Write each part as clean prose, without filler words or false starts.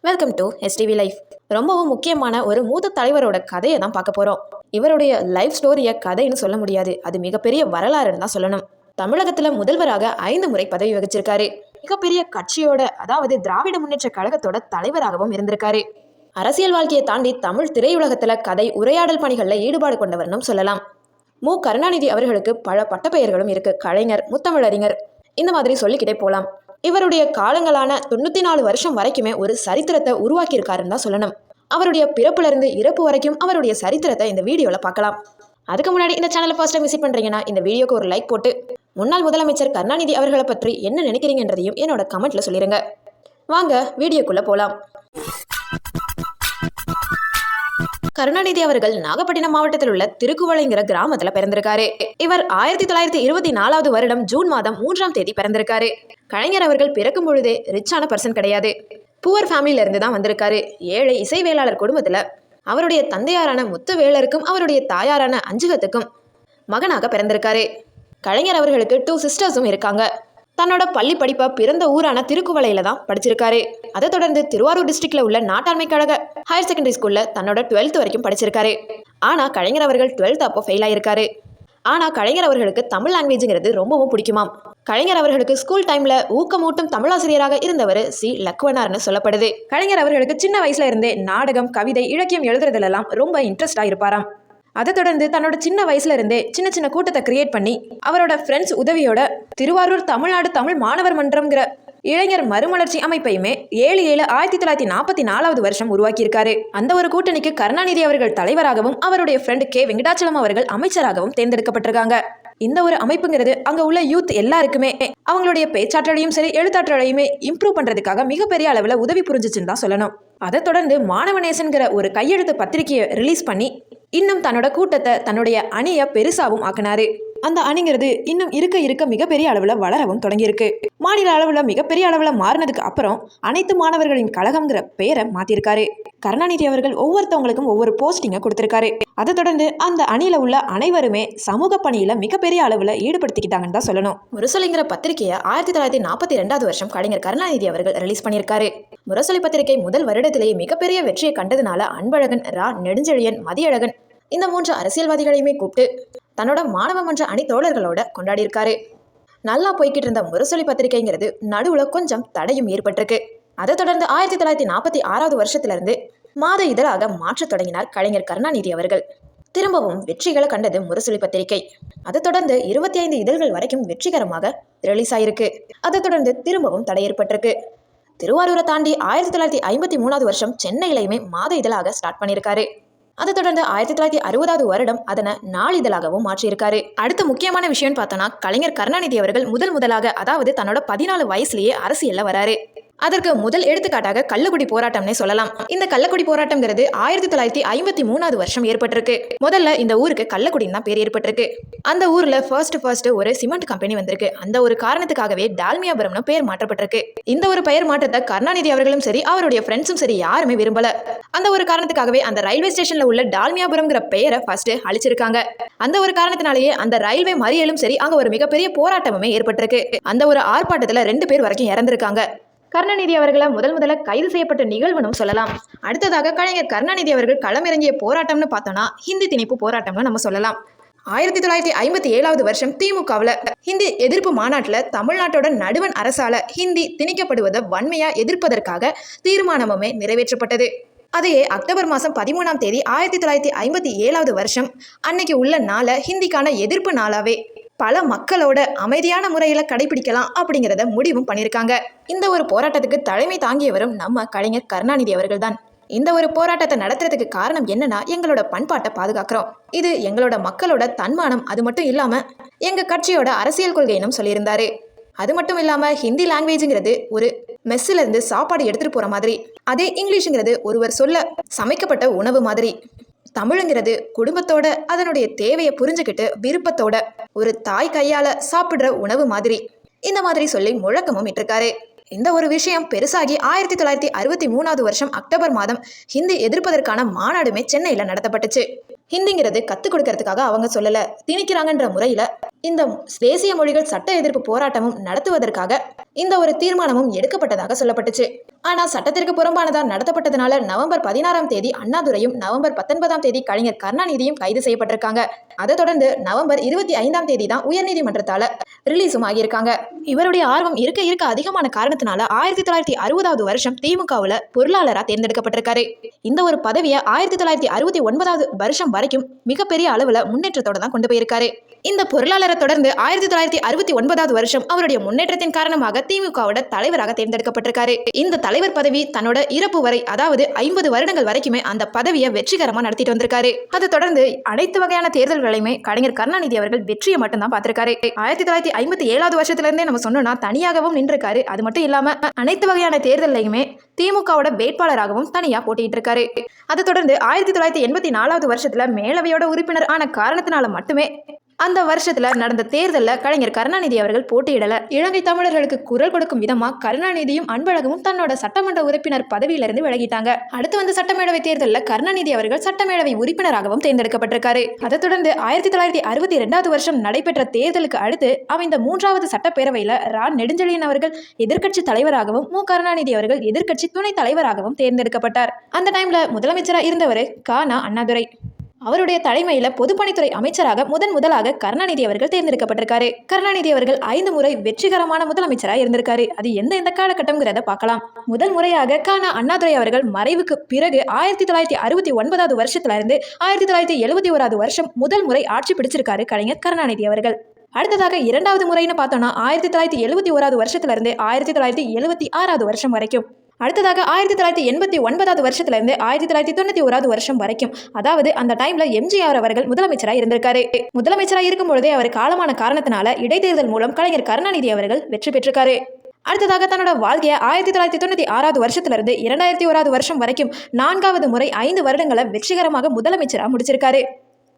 Welcome to STV life. ரொம்பவும் முக்கியமான ஒரு மூத்த தலைவரோட கதையை தான் பார்க்க போகிறோம். இவருடைய லைஃப் ஸ்டோரியை கதைன்னு சொல்ல முடியாது, அது மிகப்பெரிய வரலாறுன்னு தான் சொல்லணும். தமிழகத்தில் முதல்வராக 5 முறை பதவி வகிச்சிருக்காரு. மிகப்பெரிய கட்சியோட, அதாவது திராவிட முன்னேற்ற கழகத்தோட தலைவராகவும் இருந்திருக்காரு. அரசியல் வாழ்க்கையை தாண்டி தமிழ் திரையுலகத்தில் கதை உரையாடல் பணிகளில் ஈடுபாடு கொண்டவர்னும் சொல்லலாம். மு கருணாநிதி அவர்களுக்கு பல பட்டப்பெயர்களும் இருக்கு. கலைஞர், முத்தமிழறிஞர், இந்த மாதிரி சொல்லிக்கிட்டே போகலாம். இவருடைய காலங்களான 94 வருஷம் வரைக்குமே ஒரு சரித்திரத்தை உருவாக்கியிருக்காருன்னு தான் சொல்லணும். அவருடைய பிறப்புல இருந்து இறப்பு வரைக்கும் அவருடைய சரித்திரத்தை இந்த வீடியோல பார்க்கலாம். அதுக்கு முன்னாடி இந்த சேனலை ஃபர்ஸ்ட் டைம் விசிட் பண்றீங்கன்னா இந்த வீடியோக்கு ஒரு லைக் போட்டு முன்னாள் முதலமைச்சர் கருணாநிதி அவர்களை பற்றி என்ன நினைக்கிறீங்கன்றதையும் என்னோட கமெண்ட்ல சொல்லிருங்க. வாங்க வீடியோக்குள்ள போலாம். கருணாநிதி அவர்கள் நாகப்பட்டினம் மாவட்டத்தில் உள்ள திருக்குவளைங்கிற கிராமத்துல பிறந்திருக்காரு. இவர் 1924 வருடம் ஜூன் மாதம் 3ஆம் தேதி பிறந்திருக்காரு. கலைஞர் அவர்கள் பிறக்கும் பொழுதே ரிச்சான பர்சன் கிடையாது. புவர் ஃபேமிலியில இருந்து தான் வந்திருக்காரு. ஏழை இசைவேளாளர் குடும்பத்துல அவருடைய தந்தையாரான முத்துவேலருக்கும் அவருடைய தாயாரான அஞ்சுகத்துக்கும் மகனாக பிறந்திருக்காரு. கலைஞர் அவர்களுக்கு 2 சிஸ்டர்ஸும் இருக்காங்க. தன்னோட பள்ளி படிப்பை பிறந்த ஊரான திருக்குவளையில தான் படிச்சிருக்காரு. அதை தொடர்ந்து திருவாரூர் டிஸ்ட்ரிக்ட்ல உள்ள நாட்டாண்மை கழக ஹையர் செகண்டரி ஸ்கூல்ல தன்னோட 12th வரைக்கும் படிச்சிருக்காரு. ஆனா கலைஞர் அவர்கள் 12th அப்போ ஃபெயில் ஆயிருக்காரு. ஆனா கலைஞர் அவர்களுக்கு தமிழ் லாங்குவேஜ்ங்கிறது ரொம்பவும் பிடிக்குமாம். கலைஞர் அவர்களுக்கு ஸ்கூல் டைம்ல ஊக்கமூட்டும் தமிழாசிரியராக இருந்தவர் சி லக்வனார்னு சொல்லப்படுது. கலைஞர் அவர்களுக்கு சின்ன வயசுல இருந்தே நாடகம், கவிதை, இலக்கியம் எழுதுறதுலாம் ரொம்ப இன்ட்ரெஸ்டா இருப்பாராம். அதை தொடர்ந்து தன்னோட சின்ன வயசுல இருந்தே சின்ன சின்ன கூட்டத்தை கிரியேட் பண்ணி அவரோட ஃப்ரெண்ட்ஸ் உதவியோட திருவாரூர் தமிழ்நாடு தமிழ் மாணவர் மன்றம்ங்கிற இளைஞர் மறுமலர்ச்சி அமைப்பையுமே 7/7/1944 வருஷம் உருவாக்கியிருக்காரு. அந்த ஒரு கூட்டணிக்கு கருணாநிதி அவர்கள் தலைவராகவும் அவருடைய ஃப்ரெண்ட் கே வெங்கடாச்சலம் அவர்கள் அமைச்சராகவும் தேர்ந்தெடுக்கப்பட்டிருக்காங்க. இந்த ஒரு அமைப்புங்கிறது அங்க உள்ள யூத் எல்லாருக்குமே அவங்களுடைய பேச்சாற்றலையும் சரி எழுத்தாற்றலையுமே இம்ப்ரூவ் பண்றதுக்காக மிகப்பெரிய அளவில் உதவி புரிஞ்சிச்சுன்னு தான் சொல்லணும். அதை தொடர்ந்து மாணவநேசன்கிற ஒரு கையெழுத்து பத்திரிகையை ரிலீஸ் பண்ணி இன்னும் தன்னோட கூட்டத்தை, தன்னுடைய அணியை பெருசாவும் ஆக்கினாரு. அந்த அணிங்கிறது இன்னும் இருக்க மிகப்பெரிய அளவில் வளரவும் தொடங்கியிருக்கு. மாநில அளவில் மிகப்பெரிய அளவில் மாறினதுக்கு அப்புறம் அனைத்து மாணவர்களின் கழகம்ங்கிற பெயரை மாத்திருக்காரு. கருணாநிதி அவர்கள் ஒவ்வொருத்தவங்களுக்கும் ஒவ்வொரு போஸ்டிங்கை கொடுத்திருக்காரு. அதை தொடர்ந்து அந்த அணியில உள்ள அனைவருமே சமூக பணியில மிகப்பெரிய அளவில் ஈடுபடுத்திக்கிட்டாங்கன்னு தான் சொல்லணும். முரசொலிங்கிற பத்திரிகையை 1942 வருஷம் கலைஞர் கருணாநிதி அவர்கள் ரிலீஸ் பண்ணியிருக்காரு. முரசொலி பத்திரிகை முதல் வருடத்திலேயே மிகப்பெரிய வெற்றியை கண்டதுனால அன்பழகன், ரா நெடுஞ்செழியன், மதியழகன் இந்த 3 அரசியல்வாதிகளையுமே கூப்பிட்டு தன்னோட மாணவ மன்ற அணி தோழர்களோட கொண்டாடியிருக்காரு. நல்லா போய்கிட்டு இருந்த முரசொலி பத்திரிகைங்கிறது நடுவுல கொஞ்சம் தடையும் ஏற்பட்டிருக்கு. அதை தொடர்ந்து 1946 வருஷத்திலிருந்து மாத இதழாக மாற்றத் தொடங்கினார் கலைஞர் கருணாநிதி அவர்கள். திரும்பவும் வெற்றிகளை கண்டது முரசொலி பத்திரிகை. அதை தொடர்ந்து 25 இதழ்கள் வரைக்கும் வெற்றிகரமாக ரிலீஸ் ஆயிருக்கு. அதை தொடர்ந்து திரும்பவும் தடை ஏற்பட்டிருக்கு. திருவாரூரை தாண்டி 1953 வருஷம் சென்னையிலையுமே மாத இதழாக ஸ்டார்ட் பண்ணியிருக்காரு. அதை தொடர்ந்து 1960 வருடம் அதனை நாளிதழாகவும் மாற்றியிருக்காரு. அடுத்த முக்கியமான விஷயம்னு பார்த்தோன்னா, கலைஞர் கருணாநிதி அவர்கள் முதலாக, அதாவது தன்னோட 14 வயசுலேயே அரசியல்ல வராரு. அதற்கு முதல் எடுத்துக்காட்டாக கள்ளக்குடி போராட்டம்னே சொல்லலாம். இந்த கள்ளக்குடி போராட்டம்ங்கிறது 1953 வருஷம் ஏற்பட்டிருக்கு. முதல்ல இந்த ஊருக்கு கள்ளக்குடின்னு தான் பேர் ஏற்பட்டிருக்கு. அந்த ஊர்ல ஃபர்ஸ்ட் ஒரு சிமெண்ட் கம்பெனி வந்திருக்கு. அந்த ஒரு காரணத்துக்காகவே டால்மியாபுரம்னு பெயர் மாற்றப்பட்டிருக்கு. இந்த ஒரு பெயர் மாற்றத்தை கருணாநிதி அவர்களும் சரி அவருடைய ஃப்ரெண்ட்ஸும் சரி யாருமே விரும்பல. அந்த ஒரு காரணத்துக்காகவே அந்த ரயில்வே ஸ்டேஷன்ல உள்ள டால்மியாபுரம்ங்கிற பெயரை ஃபர்ஸ்ட் அழிச்சிருக்காங்க. அந்த ஒரு காரணத்தினாலேயே அந்த ரயில்வே மறியலும் சரி அங்க ஒரு மிகப்பெரிய போராட்டமுமே ஏற்பட்டிருக்கு. அந்த ஒரு ஆர்ப்பாட்டத்துல 2 பேர் வரைக்கும் இறந்திருக்காங்க. கருணாநிதி அவர்களை முதல்ல கைது செய்யப்பட்ட நிகழ்வுன்னு சொல்லலாம். அடுத்ததாக கலைஞர் கருணாநிதி அவர்கள் களமிறங்கிய போராட்டம்னு பார்த்தோம்னா ஹிந்தி திணிப்பு போராட்டம்னு நம்ம சொல்லலாம். 1957 வருஷம் திமுகவில் ஹிந்தி எதிர்ப்பு மாநாட்டில் தமிழ்நாட்டோட நடுவண் அரசால ஹிந்தி திணிக்கப்படுவதை வன்மையா எதிர்ப்பதற்காக தீர்மானமுமே நிறைவேற்றப்பட்டது. அதையே அக்டோபர் மாதம் 13ஆம் தேதி 1957 வருஷம் அன்னைக்கு உள்ள நாளை ஹிந்திக்கான எதிர்ப்பு நாளாவே பல மக்களோட அமைதியான முறையில் கடைபிடிக்கலாம் அப்படிங்கிறத முடிவும் பண்ணியிருக்காங்க. இந்த ஒரு போராட்டத்துக்கு தலைமை தாங்கியவரும் நம்ம கலைஞர் கருணாநிதி அவர்கள் தான். இந்த ஒரு போராட்டத்தை நடத்துறதுக்கு காரணம் என்னன்னா, எங்களோட பண்பாட்டை பாதுகாக்கிறோம், இது எங்களோட மக்களோட தன்மானம், அது மட்டும் இல்லாம எங்க கட்சியோட அரசியல் கொள்கையினும் சொல்லியிருந்தாரு. அது மட்டும் இல்லாம ஹிந்தி லாங்குவேஜுங்கிறது ஒரு மெஸ்ஸில் இருந்து சாப்பாடு எடுத்துட்டு போற மாதிரி, அதே இங்கிலீஷுங்கிறது ஒருவர் சொல்ல சமைக்கப்பட்ட உணவு மாதிரி, தமிழுங்கிறது குடும்பத்தோட அதனுடைய தேவையை புரிஞ்சுக்கிட்டு விருப்பத்தோட ஒரு தாய் கையால சாப்பிடுற உணவு மாதிரி, இந்த மாதிரி சொல்லி முழக்கமும் இட்டிருக்காரு. இந்த ஒரு விஷயம் பெருசாகி 1963 வருஷம் அக்டோபர் மாதம் ஹிந்தி எதிர்ப்பதற்கான மாநாடுமே சென்னையில நடத்தப்பட்டுச்சு. ஹிந்திங்கிறது கற்றுக் கொடுக்கறதுக்காக அவங்க சொல்லல, திணிக்கிறாங்கன்ற முறையில இந்த தேசிய மொழிகள் சட்ட எதிர்ப்பு போராட்டமும் நடத்துவதற்காக இந்த ஒரு தீர்மானமும் எடுக்கப்பட்டதாக சொல்லப்பட்டுச்சு. ஆனா சட்டத்திற்கு புறம்பானதா நடத்தப்பட்டதுனால நவம்பர் 16ஆம் தேதி அண்ணாதுரையும் நவம்பர் 19ஆம் தேதி கலைஞர் கருணாநிதியும் கைது செய்யப்பட்டிருக்காங்க. அதை தொடர்ந்து நவம்பர் 25ஆம் தேதி தான் உயர்நீதிமன்றத்தால ரிலீஸும் ஆகியிருக்காங்க. இவருடைய ஆர்வம் இருக்க இருக்க அதிகமான காரணத்தினால 1960வது வருஷம் திமுகவுல பொருளாளரா தேர்ந்தெடுக்கப்பட்டிருக்காரு. இந்த ஒரு பதவியை 1969வது வருஷம் வரைக்கும் மிகப்பெரிய அளவுல முன்னேற்றத்தோட தான் கொண்டு போயிருக்காரு. இந்த பொருளாளரை தொடர்ந்து 1969வது வருஷம் அவருடைய முன்னேற்றத்தின் காரணமாக திமுகவோட தலைவராக தேர்ந்தெடுக்கப்பட்டிருக்காரு. இந்த தலைவர் பதவி தன்னோட இறப்பு வரை, அதாவது 50 வருடங்கள் வரைக்குமே அந்த பதவியை வெற்றிகரமா நடத்திட்டு வந்திருக்காரு. அதை தொடர்ந்து அனைத்து வகையான தேர்தல்களையுமே கலைஞர் கருணாநிதி அவர்கள் வெற்றியை மட்டும்தான் பார்த்திருக்காரு. 1957வது வருஷத்துல இருந்தே நம்ம சொன்னோம்னா தனியாகவும் நின்றிருக்காரு. அது மட்டும் இல்லாம அனைத்து வகையான தேர்தலையுமே திமுகவோட வேட்பாளராகவும் தனியா போட்டிட்டு இருக்காரு. அதை தொடர்ந்து 1984வது வருஷத்துல மேலவையோட உறுப்பினர் ஆன காரணத்தினால மட்டுமே அந்த வருஷத்துல நடந்த தேர்தலில் கலைஞர் கருணாநிதி அவர்கள் போட்டியிடல. இலங்கை தமிழர்களுக்கு குரல் கொடுக்கும் விதமா கருணாநிதியும் அன்பழகமும் தன்னோட சட்டமன்ற உறுப்பினர் பதவியிலிருந்து விலகிட்டாங்க. அடுத்து வந்த சட்டமேலவை தேர்தலில் கருணாநிதி அவர்கள் சட்டமேலவை உறுப்பினராகவும் தேர்ந்தெடுக்கப்பட்டிருக்காரு. அதை தொடர்ந்து 1962வது வருஷம் நடைபெற்ற தேர்தலுக்கு அடுத்து அமைந்த 3வது சட்டப்பேரவையில நெடுஞ்செழியன் அவர்கள் எதிர்க்கட்சி தலைவராகவும் கருணாநிதி அவர்கள் எதிர்க்கட்சி துணைத் தலைவராகவும் தேர்ந்தெடுக்கப்பட்டார். அந்த டைம்ல முதலமைச்சரா இருந்தவர் அண்ணாதுரை. அவருடைய தலைமையில பொதுப்பணித்துறை அமைச்சராக முதலாக கருணாநிதி அவர்கள் தேர்ந்தெடுக்கப்பட்டிருக்காரு. கருணாநிதி அவர்கள் 5 முறை வெற்றிகரமான முதலமைச்சராக இருந்திருக்காரு. அது எந்த காலகட்டம்ங்கிறத பார்க்கலாம். முதல் முறையாக அண்ணாதுரை அவர்கள் மறைவுக்கு பிறகு 1969வது வருஷத்துல இருந்து 1971வது வருஷம் முதல் முறை ஆட்சி பிடிச்சிருக்காரு கலைஞர் கருணாநிதி அவர்கள். அடுத்ததாக 2வது முறைன்னு பார்த்தோம்னா 1971வது வருஷத்துல இருந்து 1976வது வருஷம் வரைக்கும். அடுத்ததாக 1989வது வருஷத்துல இருந்து 1991வது வருஷம் வரைக்கும், அதாவது அந்த டைம்ல எம்ஜிஆர் அவர்கள் முதலமைச்சராக இருந்திருக்காரு. முதலமைச்சராக இருக்கும் பொழுதே அவர் காலமான காரணத்தினால இடைத்தேர்தல் மூலம் கலைஞர் கருணாநிதி அவர்கள் வெற்றி பெற்றிருக்காரு. அடுத்ததாக தன்னோட வாழ்க்கையை 1996வது வருஷத்துல இருந்து 2001வது வருஷம் வரைக்கும் 4வது முறை 5 வருடங்களை வெற்றிகரமாக முதலமைச்சராக முடிச்சிருக்காரு.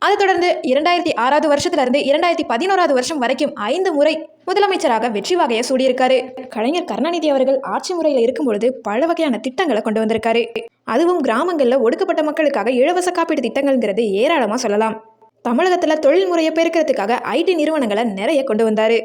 அதை தொடர்ந்து 2006வது வருஷத்துல இருந்து 2011வது வருஷம் வரைக்கும் 5 முறை முதலமைச்சராக வெற்றி வாகையை சூடியிருக்காரு. கலைஞர் கருணாநிதி அவர்கள் ஆட்சி முறையில் இருக்கும் பொழுது பல வகையான திட்டங்களை கொண்டு வந்திருக்காரு. அதுவும் கிராமங்களில் ஒடுக்கப்பட்ட மக்களுக்காக இலவச காப்பீடு திட்டங்கள்ங்கிறது ஏராளமாக சொல்லலாம். தமிழகத்தில் தொழில் முறையை பெருக்கிறதுக்காக ஐடி நிறுவனங்களை நிறைய கொண்டு வந்தாரு.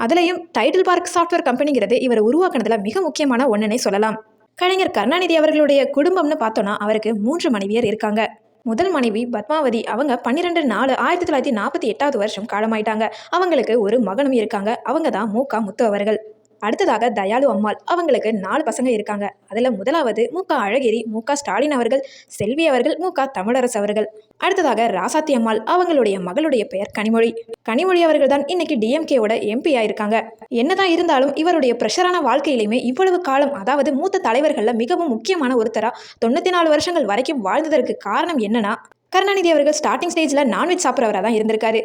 அதுலேயும் டைட்டில் பார்க் சாஃப்ட்வேர் கம்பெனிங்கிறது இவர் உருவாக்குனதுல மிக முக்கியமான ஒன்றுனே சொல்லலாம். கலைஞர் கருணாநிதி அவர்களுடைய குடும்பம்னு பார்த்தோன்னா அவருக்கு 3 மனைவியர் இருக்காங்க. முதல் மனைவி பத்மாவதி, அவங்க 12/4/1948வது வருஷம் காலமாயிட்டாங்க. அவங்களுக்கு ஒரு மகனும் இருக்காங்க. அவங்க தான் முத்து அவர்கள். அடுத்ததாக தயாளு அம்மாள், அவங்களுக்கு 4 பசங்க இருக்காங்க. அதில் முதலாவது அழகிரி, ஸ்டாலின் அவர்கள், செல்வி அவர்கள், தமிழரசு அவர்கள். அடுத்ததாக ராசாத்தி அம்மாள், அவங்களுடைய மகளுடைய பெயர் கனிமொழி அவர்கள் தான் இன்னைக்கு டிஎம்கேவோட எம்பி ஆயிருக்காங்க. என்னதான் இருந்தாலும் இவருடைய பிரஷரான வாழ்க்கையிலுமே இவ்வளவு காலம், அதாவது மூத்த தலைவர்களில் மிகவும் முக்கியமான ஒருத்தரா 94 வருஷங்கள் வரைக்கும் வாழ்ந்ததற்கு காரணம் என்னன்னா, கருணாநிதி அவர்கள் ஸ்டார்டிங் ஸ்டேஜில் நான்வெஜ் சாப்பிட்றவராக தான் இருந்திருக்காரு.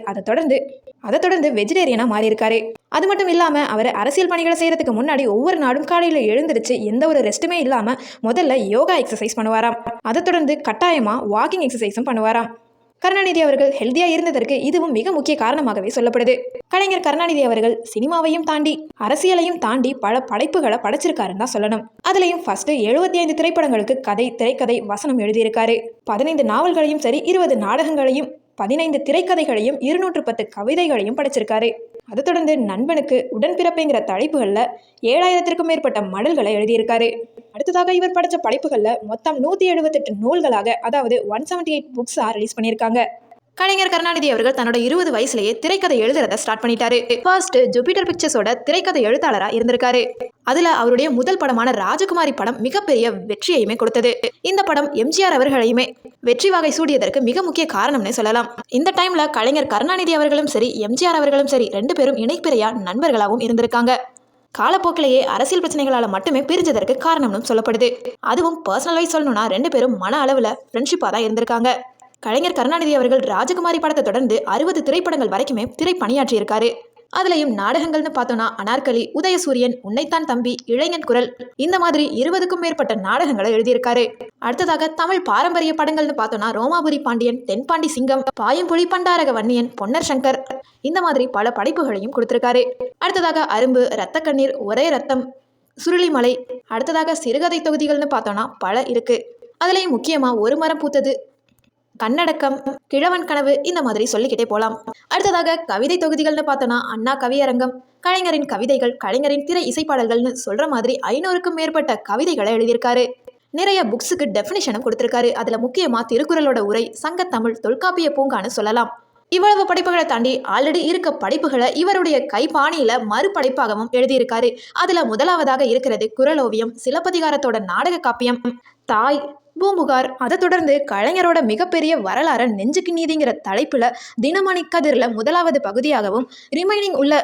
அதை தொடர்ந்து வெஜிடேரியனாக மாறியிருக்காரு. அது மட்டும் இல்லாமல் அவர் அரசியல் பணிகளை செய்கிறதுக்கு முன்னாடி ஒவ்வொரு நாடும் காலையில் எழுந்திருச்சு எந்த ஒரு ரெஸ்ட்டுமே இல்லாமல் முதல்ல யோகா எக்ஸசைஸ் பண்ணுவாராம். அதை தொடர்ந்து கட்டாயமாக வாக்கிங் எக்ஸசைஸும் பண்ணுவாராம். கருணாநிதி அவர்கள் ஹெல்த்தியாக இருந்ததற்கு இதுவும் மிக முக்கிய காரணமாகவே சொல்லப்படுது. கலைஞர் கருணாநிதி அவர்கள் சினிமாவையும் தாண்டி அரசியலையும் தாண்டி பல படைப்புகளை படைச்சிருக்காருன்னு தான் சொல்லணும். அதுலேயும் ஃபர்ஸ்ட் 75 திரைப்படங்களுக்கு கதை, திரைக்கதை, வசனம் எழுதியிருக்காரு. 15 நாவல்களையும் சரி, 20 நாடகங்களையும், 15 திரைக்கதைகளையும், 210 கவிதைகளையும் படைச்சிருக்காரு. அதை தொடர்ந்து நண்பனுக்கு உடன்பிறப்புங்கிற தலைப்புகளில் 7000த்திற்கும் மேற்பட்ட மடல்களை எழுதியிருக்காரு. அடுத்ததாக இவர் படைச்ச படைப்புகளில் மொத்தம் 178 நூல்களாக, அதாவது 178 புக்ஸாக ரிலீஸ் பண்ணியிருக்காங்க. கலைஞர் கருணாநிதி அவர்கள் தன்னோட 20 வயசுலேயே திரைக்கதை எழுதுறத ஸ்டார்ட் பண்ணிட்டாரு. ஃபர்ஸ்ட் ஜூபிட்டர் பிக்சர்ஸோட திரைக்கதை எழுத்தாளராக இருந்திருக்காரு. அதுல அவருடைய முதல் படமான ராஜகுமாரி படம் மிகப்பெரிய வெற்றியையுமே கொடுத்தது. இந்த படம் எம்ஜிஆர் அவர்களையுமே வெற்றி வாகை சூடியதற்கு மிக முக்கிய காரணம்னே சொல்லலாம். இந்த டைம்ல கலைஞர் கருணாநிதி அவர்களும் சரி, எம்ஜிஆர் அவர்களும் சரி, 2 பேரும் இணைப்பிறையா நண்பர்களாகவும் இருந்திருக்காங்க. காலப்போக்கிலேயே அரசியல் பிரச்சனைகளால் மட்டுமே பிரிஞ்சதற்கு காரணம்னு சொல்லப்படுது. அதுவும் பர்சனல் வைஸ் சொல்லணும்னா 2 பேரும் மன அளவில் ஃப்ரெண்ட்ஷிப்பாக தான் இருந்திருக்காங்க. கலைஞர் கருணாநிதி அவர்கள் ராஜகுமாரி படத்தை தொடர்ந்து 60 திரைப்படங்கள் வரைக்குமே திரைப்பணியாற்றியிருக்காரு. அதுலேயும் நாடகங்கள்னு பார்த்தோன்னா அனார்கலி, உதயசூரியன், உன்னைத்தான் தம்பி, இளைஞன் குரல், இந்த மாதிரி 20க்கும் மேற்பட்ட நாடகங்களை எழுதியிருக்காரு. அடுத்ததாக தமிழ் பாரம்பரிய படங்கள்னு பார்த்தோன்னா ரோமாபுரி பாண்டியன், தென்பாண்டி சிங்கம், பாயம்புலி, பண்டாரக வன்னியன், பொன்னர் சங்கர், இந்த மாதிரி பல படைப்புகளையும் கொடுத்திருக்காரு. அடுத்ததாக அரும்பு, இரத்த கண்ணீர், ஒரே ரத்தம், சுருளிமலை, அடுத்ததாக சிறுகதை தொகுதிகள்னு பார்த்தோன்னா பல இருக்கு. அதுலேயும் முக்கியமாக ஒரு மரம் பூத்தது, கண்ணடக்கம், கிழவன் கனவு, இந்த மாதிரி சொல்லிக்கிட்டே போலாம். அடுத்ததாக கவிதை தொகுதிகள்னு பார்த்தோன்னா அண்ணா கவியரங்கம், கலைஞரின் கவிதைகள், கலைஞரின் திரை இசைப்பாடல்கள்னு சொல்ற மாதிரி 500க்கும் மேற்பட்ட கவிதைகளை எழுதியிருக்காரு. நிறைய புக்ஸுக்கு டெஃபினிஷனும் கொடுத்திருக்காரு. அதுல முக்கியமா திருக்குறளோட உரை, சங்கத்தமிழ், தொல்காப்பிய பூங்கான்னு சொல்லலாம். இவ்வளவு படைப்புகளை தாண்டி ஆல்ரெடி இருக்க படைப்புகளை இவருடைய கைப்பாணியில மறுபடைப்பாகவும் எழுதியிருக்காரு. அதுல முதலாவதாக இருக்கிறது குறளோவியம், சிலப்பதிகாரத்தோட நாடக காப்பியம், தாய், பூம்புகார். அதை தொடர்ந்து கலைஞரோட மிகப்பெரிய வரலாறு நெஞ்சுக்கு நீதிங்கிற தலைப்புல தினமணி கதிர்ல முதலாவது பகுதியாகவும், ரிமைனிங் உள்ள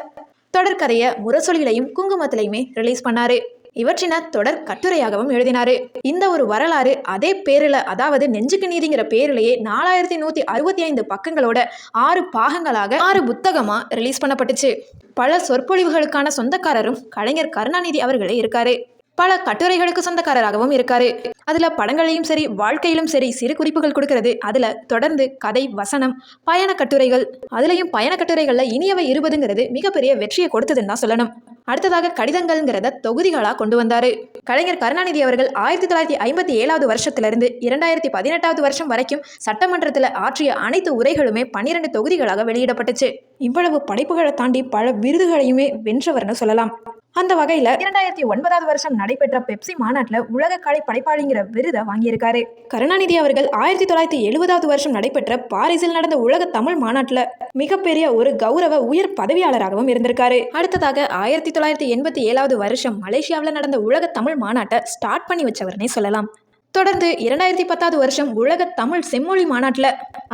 தொடர்கதைய முரசொலிகளையும் குங்குமத்திலையுமே ரிலீஸ் பண்ணாரு. இவற்றின தொடர் கட்டுரையாகவும் எழுதினாரு. இந்த ஒரு வரலாறு அதே பேரில், அதாவது நெஞ்சுக்கு நீதிங்கிற பேரிலேயே 4165 பக்கங்களோட 6 பாகங்களாக 6 புத்தகமா ரிலீஸ் பண்ணப்பட்டுச்சு. பல சொற்பொழிவுகளுக்கான சொந்தக்காரரும் கலைஞர் கருணாநிதி அவர்களே இருக்காரு. பல கட்டுரைகளுக்கு சொந்தக்காரராகவும் இருக்காரு. அதுல படங்களையும் சரி, வாழ்க்கையிலும் சரி சிறு குறிப்புகள் கொடுக்கறது. அதுல தொடர்ந்து கதை, வசனம், பயண கட்டுரைகள். அதுலயும் பயண கட்டுரைகள்ல இனியவை 20ங்கிறது மிகப்பெரிய வெற்றியை கொடுத்ததுன்னு தான் சொல்லணும். அடுத்ததாக கடிதங்கள்ங்கிறத தொகுதிகளா கொண்டு வந்தாரு. கலைஞர் கருணாநிதி அவர்கள் 1957வது வருஷத்திலிருந்து 2018வது வருஷம் வரைக்கும் சட்டமன்றத்தில் ஆற்றிய அனைத்து உரைகளுமே 12 தொகுதிகளாக வெளியிடப்பட்டுச்சு. இவ்வளவு படைப்புகளை தாண்டி பல விருதுகளையுமே வென்றவர்னு சொல்லலாம். அந்த வகையில் 2009வது வருஷம் நடைபெற்ற பெப்சி மாநாட்டில் உலக கலை படைப்பாளிங்கிற விருதை வாங்கியிருக்காரு. கருணாநிதி அவர்கள் 1970வது வருஷம் நடைபெற்ற பாரிஸில் நடந்த உலக தமிழ் மாநாட்டில் மிகப்பெரிய ஒரு கௌரவ உயர் பதவியாளராகவும் இருந்திருக்காரு. அடுத்ததாக 1987வது வருஷம் மலேசியாவில் நடந்த உலக தமிழ் மாநாட்டை ஸ்டார்ட் பண்ணி வச்சவர்னே சொல்லலாம். தொடர்ந்து 2010வது வருஷம் உலக தமிழ் செம்மொழி மாநாட்டில்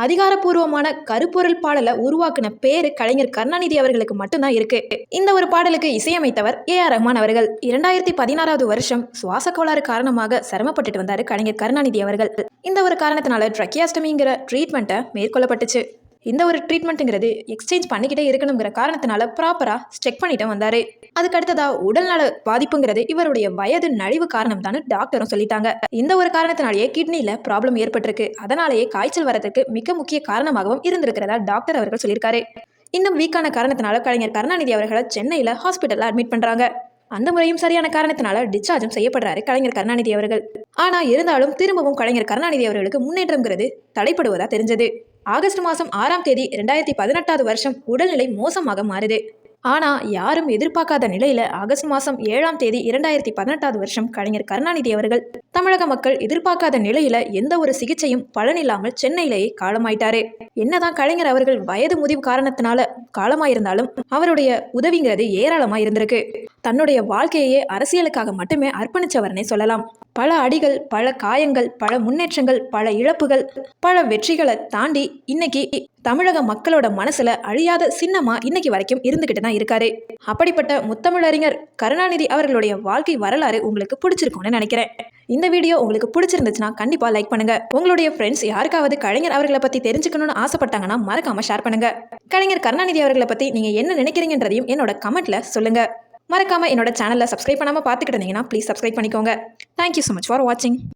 அதிகாரப்பூர்வமான கருப்பொருள் பாடலை உருவாக்குன பேரு கலைஞர் கருணாநிதி அவர்களுக்கு மட்டும்தான் இருக்கு. இந்த ஒரு பாடலுக்கு இசையமைத்தவர் ஏ.ஆர். ரஹ்மான் அவர்கள். 2016வது வருஷம் சுவாச கோளாறு காரணமாக சிரமப்பட்டுட்டு வந்தாரு கலைஞர் கருணாநிதி அவர்கள். இந்த ஒரு காரணத்தினால ட்ரக்கியாஸ்டமிங்கிற ட்ரீட்மெண்ட்டை மேற்கொள்ளப்பட்டுச்சு. இந்த ஒரு ட்ரீட்மெண்ட்டுங்கிறது எக்ஸ்சேஞ்ச் பண்ணிக்கிட்டே இருக்கணுங்கிற காரணத்தினால ப்ராப்பராக செக் பண்ணிட்டு வந்தார். அதுக்கு அடுத்ததாக உடல்நல பாதிப்புங்கிறது இவருடைய வயது நலிவு காரணம் தான் டாக்டரும் சொல்லிட்டாங்க. இந்த ஒரு காரணத்தினாலேயே கிட்னியில் ப்ராப்ளம் ஏற்பட்டிருக்கு. அதனாலேயே காய்ச்சல் வரதுக்கு மிக முக்கிய காரணமாகவும் இருந்திருக்கிறதா டாக்டர் அவர்கள் சொல்லியிருக்காரு. இன்னும் வீக்கான காரணத்தினால கலைஞர் கருணாநிதி அவர்களை சென்னையில் ஹாஸ்பிட்டலில் அட்மிட் பண்ணுறாங்க. அந்த முறையும் சரியான காரணத்தினால டிஸ்சார்ஜும் செய்யப்படுறாரு கலைஞர் கருணாநிதி அவர்கள். ஆனால் இருந்தாலும் திரும்பவும் கலைஞர் கருணாநிதி அவர்களுக்கு முன்னேற்றம்ங்கிறது தடைப்படுவதா தெரிஞ்சது. ஆகஸ்ட் மாதம் 6ஆம் தேதி 2018வது வருஷம் உடல்நிலை மோசமாக மாறுது. ஆனால் யாரும் எதிர்பார்க்காத நிலையில் ஆகஸ்ட் மாதம் 7ஆம் தேதி 2018வது வருஷம் கலைஞர் கருணாநிதி அவர்கள் தமிழக மக்கள் எதிர்பார்க்காத நிலையில் எந்த ஒரு சிகிச்சையும் பலனில்லாமல் சென்னையிலேயே காலமாயிட்டாரு. என்னதான் கலைஞர் அவர்கள் வயது முதிவு காரணத்தினால காலமாயிருந்தாலும் அவருடைய உதவிங்கிறது ஏராளமாக இருந்திருக்கு. தன்னுடைய வாழ்க்கையே அரசியலுக்காக மட்டுமே அர்ப்பணிச்சவர்னே சொல்லலாம். பல அடிகள், பல காயங்கள், பல முன்னேற்றங்கள், பல இழப்புகள், பல வெற்றிகளை தாண்டி இன்னைக்கு தமிழக மக்களோட மனசுல அழியாத சின்னமா இன்னைக்கு வரைக்கும் இருந்துகிட்டு தான் இருக்காரு. அப்படிப்பட்ட முத்தமிழறிஞர் கருணாநிதி அவர்களுடைய வாழ்க்கை வரலாறு உங்களுக்கு பிடிச்சிருக்கும்னு நினைக்கிறேன். இந்த வீடியோ உங்களுக்கு பிடிச்சிருந்துச்சுன்னா கண்டிப்பா லைக் பண்ணுங்க. உங்களுடைய ஃப்ரெண்ட்ஸ் யாருக்காவது கலைஞர் அவர்களை பத்தி தெரிஞ்சுக்கணும்னு ஆசைப்பட்டாங்கன்னா மறக்காம ஷேர் பண்ணுங்க. கலைஞர் கருணாநிதி அவர்களை பத்தி நீங்க என்ன நினைக்கிறீங்கன்றதையும் என்னோட கமெண்ட்ல சொல்லுங்க. மறக்காம என்னோட சேனலை சப்ஸ்கிரைப் பண்ணாம பார்த்துக்கிட்டு இருந்தீங்கன்னா ப்ளீஸ் சப்ஸ்கிரைப் பண்ணிக்கோங்க. தேங்க்யூ ஸோ மச் ஃபார் வாட்சிங்.